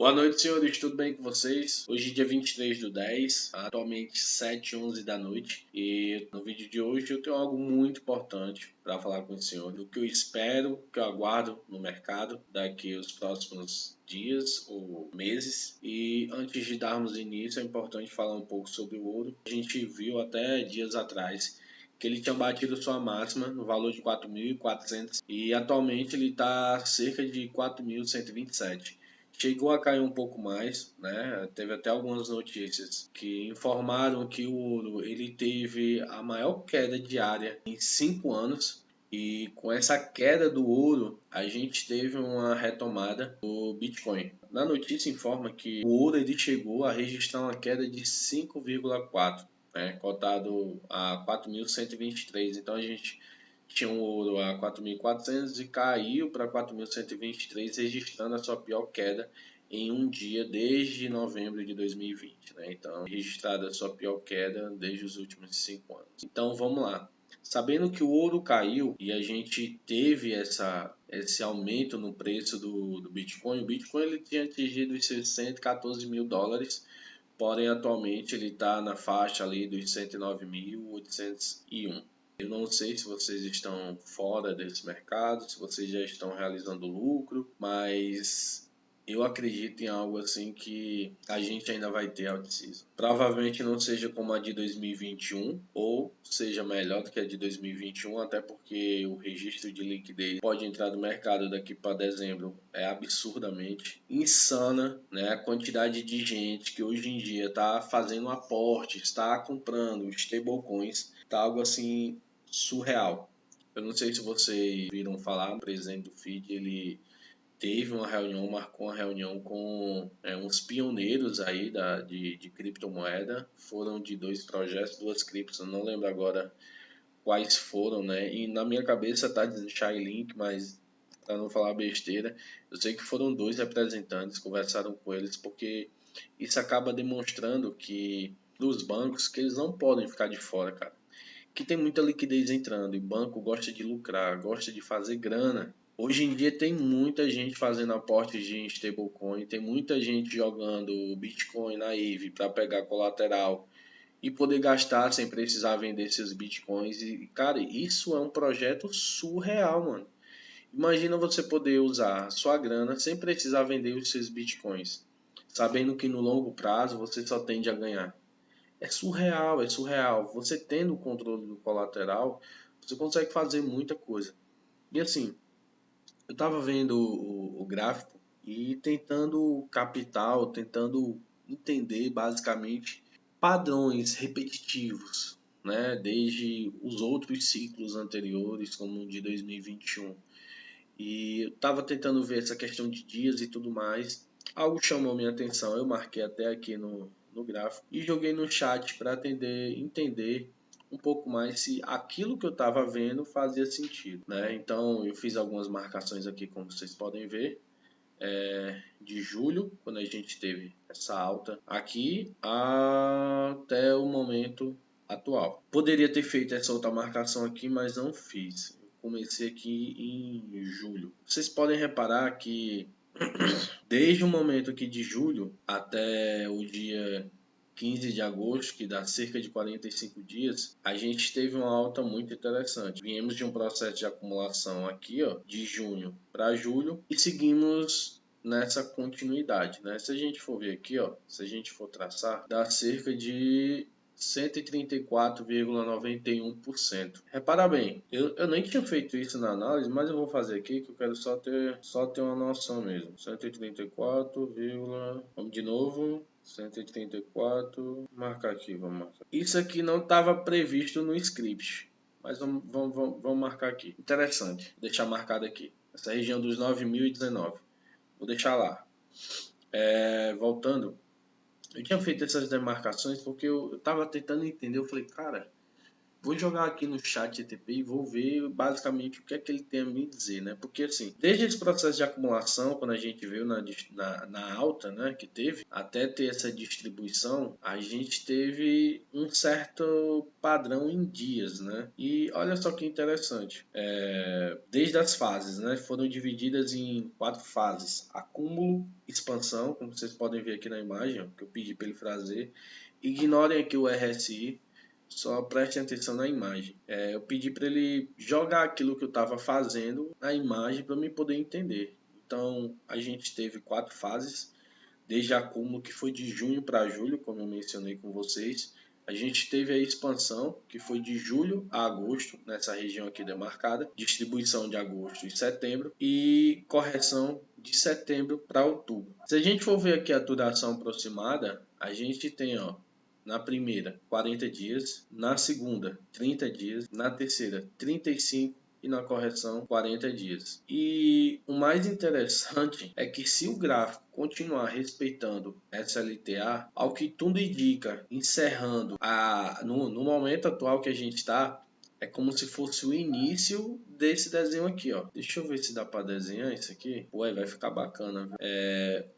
Boa noite, senhores, tudo bem com vocês? Hoje é dia 23/10, atualmente 7h11 da noite, e no vídeo de hoje eu tenho algo muito importante para falar com o senhor, do que eu espero, que eu aguardo no mercado daqui os próximos dias ou meses. E antes de darmos início, é importante falar um pouco sobre o ouro. A gente viu até dias atrás que ele tinha batido sua máxima no valor de 4.400 e atualmente ele está cerca de 4.127. Chegou a cair um pouco mais, né? Teve até algumas notícias que informaram que o ouro ele teve a maior queda diária em 5 anos. E com essa queda do ouro, a gente teve uma retomada do Bitcoin. Na notícia informa que o ouro ele chegou a registrar uma queda de 5,4, né? Cotado a 4.123. Então a gente tinha um ouro a 4.400 e caiu para 4.123, registrando a sua pior queda em um dia desde novembro de 2020, né? Então, registrada a sua pior queda desde os últimos 5 anos. Então, vamos lá. Sabendo que o ouro caiu e a gente teve esse aumento no preço do Bitcoin, o Bitcoin ele tinha atingido os seus $114.000, porém atualmente ele está na faixa ali dos 109.801. Eu não sei se vocês estão fora desse mercado, se vocês já estão realizando lucro, mas eu acredito em algo assim que a gente ainda vai ter out-season. Provavelmente não seja como a de 2021, ou seja melhor do que a de 2021, até porque o registro de liquidez pode entrar no mercado daqui para dezembro é absurdamente insana, né? A quantidade de gente que hoje em dia está fazendo aportes, está comprando stablecoins, está algo assim surreal. Eu não sei se vocês viram falar, o presidente do FIT, ele teve uma reunião, marcou uma reunião com uns pioneiros aí de criptomoeda. Foram de 2 projetos, 2 criptos, eu não lembro agora quais foram, né? E na minha cabeça tá dizendo Chainlink, mas para não falar besteira, eu sei que foram 2 representantes, conversaram com eles, porque isso acaba demonstrando que dos bancos que eles não podem ficar de fora, cara. Que tem muita liquidez entrando e banco gosta de lucrar, gosta de fazer grana. Hoje em dia tem muita gente fazendo aportes de stablecoin, tem muita gente jogando Bitcoin na Eve para pegar colateral e poder gastar sem precisar vender seus Bitcoins. E, cara, isso é um projeto surreal, mano. Imagina você poder usar sua grana sem precisar vender os seus Bitcoins, sabendo que no longo prazo você só tende a ganhar. É surreal, é surreal. Você tendo o controle do colateral, você consegue fazer muita coisa. E assim, eu estava vendo o gráfico e tentando capital, tentando entender basicamente padrões repetitivos, né? Desde os outros ciclos anteriores, como o de 2021. E eu estava tentando ver essa questão de dias e tudo mais. Algo chamou minha atenção, eu marquei até aqui no gráfico e joguei no chat para entender um pouco mais se aquilo que eu estava vendo fazia sentido, né? Então eu fiz algumas marcações aqui, como vocês podem ver, de julho, quando a gente teve essa alta aqui, até o momento atual. Poderia ter feito essa outra marcação aqui, mas não fiz. Comecei aqui em julho. Vocês podem reparar que desde o momento aqui de julho até o dia 15 de agosto, que dá cerca de 45 dias, a gente teve uma alta muito interessante. Viemos de um processo de acumulação aqui, ó, de junho para julho e seguimos nessa continuidade, né? Se a gente for ver aqui, ó, se a gente for traçar, dá cerca de 134,91%. Repara bem, eu nem tinha feito isso na análise, mas eu vou fazer aqui que eu quero só ter uma noção mesmo. 134, vamos de novo. 134, marcar aqui, vamos marcar. Isso aqui não estava previsto no script, mas vamos marcar aqui. Interessante, vou deixar marcado aqui. Essa região dos 9.019. Vou deixar lá. Voltando. Eu tinha feito essas demarcações porque eu estava tentando entender. Eu falei, cara, vou jogar aqui no chat GTP e vou ver basicamente o que é que ele tem a me dizer, né? Porque assim, desde esse processo de acumulação, quando a gente viu na alta, né, que teve, até ter essa distribuição, a gente teve um certo padrão em dias, né? E olha só que interessante, desde as fases, né, foram divididas em 4 fases: acúmulo, expansão, como vocês podem ver aqui na imagem, ó, que eu pedi para ele fazer. Ignorem aqui o RSI, só prestem atenção na imagem. Eu pedi para ele jogar aquilo que eu estava fazendo na imagem para eu poder entender. Então, a gente teve 4 fases, desde acúmulo, que foi de junho para julho, como eu mencionei com vocês. A gente teve a expansão, que foi de julho a agosto, nessa região aqui demarcada, distribuição de agosto e setembro, e correção de setembro para outubro. Se a gente for ver aqui a duração aproximada, a gente tem, ó, na primeira 40 dias, na segunda 30 dias, na terceira 35 e na correção 40 dias. E o mais interessante é que se o gráfico continuar respeitando essa LTA, ao que tudo indica, encerrando no momento atual que a gente está, é como se fosse o início desse desenho aqui, ó. Deixa eu ver se dá para desenhar isso aqui. Ué, vai ficar bacana.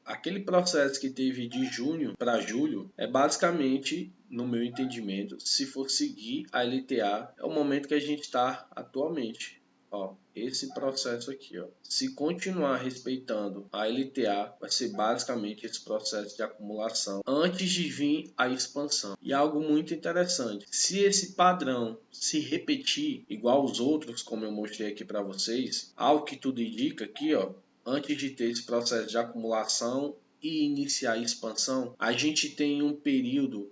Aquele processo que teve de junho para julho é basicamente, no meu entendimento, se for seguir a LTA, é o momento que a gente está atualmente. Ó, esse processo aqui, ó, se continuar respeitando a LTA, vai ser basicamente esse processo de acumulação antes de vir a expansão. E algo muito interessante, se esse padrão se repetir igual aos outros, como eu mostrei aqui para vocês, ao que tudo indica aqui, ó, antes de ter esse processo de acumulação e iniciar a expansão, a gente tem um período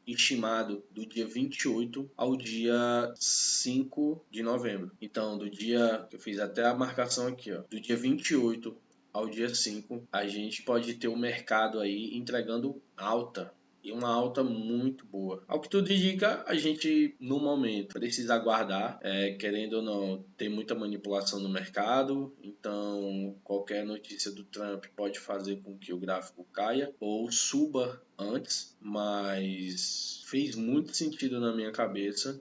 estimado do dia 28 ao dia 5 de novembro. Então, do dia, eu fiz até a marcação aqui, ó, do dia 28 ao dia 5, a gente pode ter o mercado aí entregando alta. E uma alta muito boa. Ao que tudo indica, a gente, no momento, precisa aguardar. Querendo ou não, tem muita manipulação no mercado. Então, qualquer notícia do Trump pode fazer com que o gráfico caia ou suba antes. Mas fez muito sentido na minha cabeça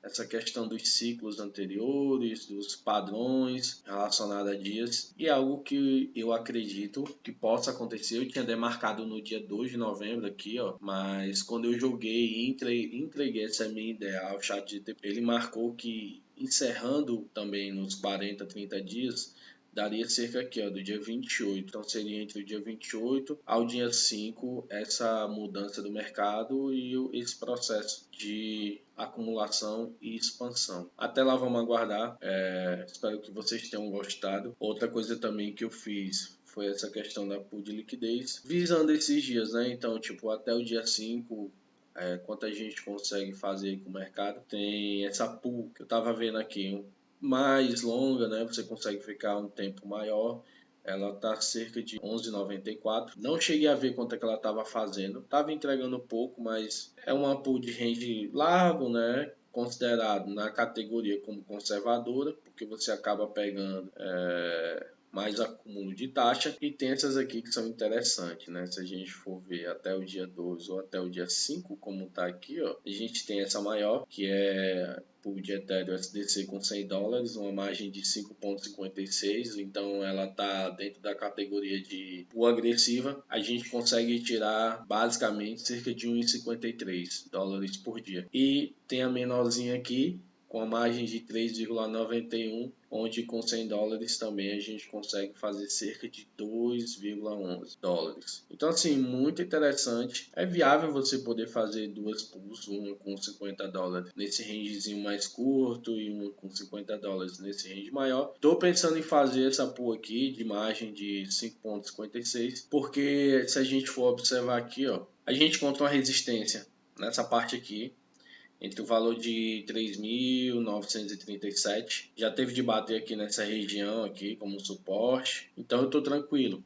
essa questão dos ciclos anteriores, dos padrões relacionados a dias, e é algo que eu acredito que possa acontecer. Eu tinha demarcado no dia 2 de novembro aqui, ó, mas quando eu joguei e entreguei essa minha ideia ao chat GTP, ele marcou que encerrando também nos 40, 30 dias, daria cerca aqui, ó, do dia 28. Então seria entre o dia 28 ao dia 5 essa mudança do mercado e esse processo de acumulação e expansão. Até lá vamos aguardar. Espero que vocês tenham gostado. Outra coisa também que eu fiz foi essa questão da pool de liquidez, visando esses dias, né? Então, tipo, até o dia 5, quanto a gente consegue fazer com o mercado. Tem essa pool que eu estava vendo aqui, mais longa, né? Você consegue ficar um tempo maior. Ela tá cerca de 11,94. Não cheguei a ver quanto é que ela estava fazendo. Tava entregando pouco, mas é uma pool de range largo, né? Considerado na categoria como conservadora, porque você acaba pegando mais acúmulo de taxa, e tem essas aqui que são interessantes, né? Se a gente for ver até o dia 12 ou até o dia 5, como tá aqui, ó, a gente tem essa maior, que é pool de Ethereum USDC com $100, uma margem de 5,56, então ela tá dentro da categoria de pool agressiva. A gente consegue tirar basicamente cerca de $1,53 por dia. E tem a menorzinha aqui, com a margem de 3,91, onde com $100 também a gente consegue fazer cerca de $2,11. Então, assim, muito interessante. É viável você poder fazer duas pools, uma com $50 nesse rangezinho mais curto e uma com $50 nesse range maior. Estou pensando em fazer essa pool aqui de margem de 5,56, porque se a gente for observar aqui, ó, a gente encontra uma resistência nessa parte aqui, entre o valor de 3.937. Já teve de bater aqui nessa região aqui como suporte. Então eu estou tranquilo,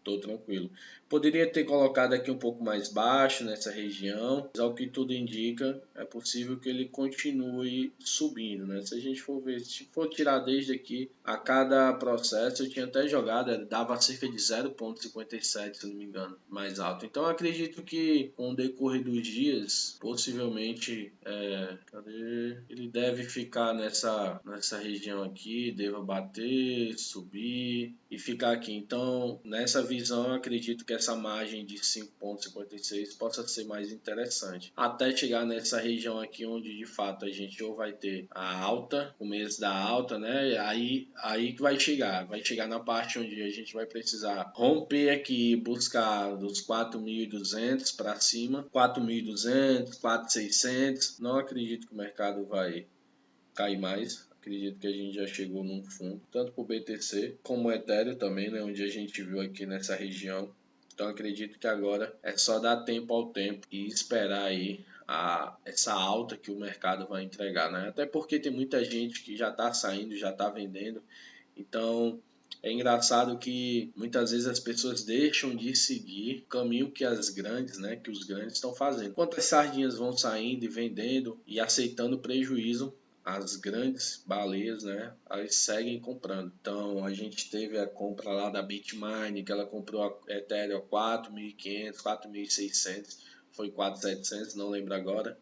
Poderia ter colocado aqui um pouco mais baixo nessa região, mas ao que tudo indica, é possível que ele continue subindo, né? Se a gente for ver, se for tirar desde aqui, a cada processo eu tinha até jogado, dava cerca de 0,57, se não me engano, mais alto. Então eu acredito que com o decorrer dos dias, possivelmente Cadê? Ele deve ficar nessa região aqui, deva bater, subir e ficar aqui. Então, nessa visão, eu acredito que essa margem de 5,56 possa ser mais interessante. Até chegar nessa região aqui, onde de fato a gente ou vai ter a alta, começo da alta, né? Aí que vai chegar na parte onde a gente vai precisar romper aqui e buscar dos 4.200 para cima, 4.200, 4.600. Não acredito que o mercado vai cair mais. Acredito que a gente já chegou num fundo, tanto para o BTC como o Ethereum também, né, onde a gente viu aqui nessa região. Então acredito que agora é só dar tempo ao tempo e esperar aí essa alta que o mercado vai entregar, né? Até porque tem muita gente que já está saindo, já está vendendo. Então é engraçado que muitas vezes as pessoas deixam de seguir o caminho que as grandes, né, que os grandes estão fazendo. Enquanto as sardinhas vão saindo e vendendo e aceitando prejuízo, as grandes baleias, né, elas seguem comprando. Então a gente teve a compra lá da Bitmain, que ela comprou a Ethereum a 4.500, 4.600, foi 4.700, não lembro agora.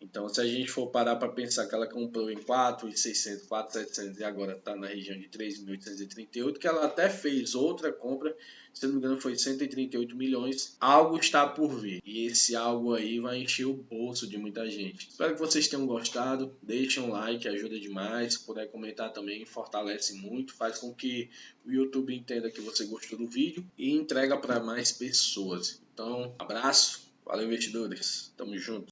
Então, se a gente for parar para pensar que ela comprou em 4.600, 4.700 e agora está na região de 3.838, que ela até fez outra compra, se não me engano foi 138 milhões, algo está por vir. E esse algo aí vai encher o bolso de muita gente. Espero que vocês tenham gostado, deixem um like, ajuda demais, se puder comentar também, fortalece muito, faz com que o YouTube entenda que você gostou do vídeo e entrega para mais pessoas. Então, abraço, valeu investidores, tamo junto.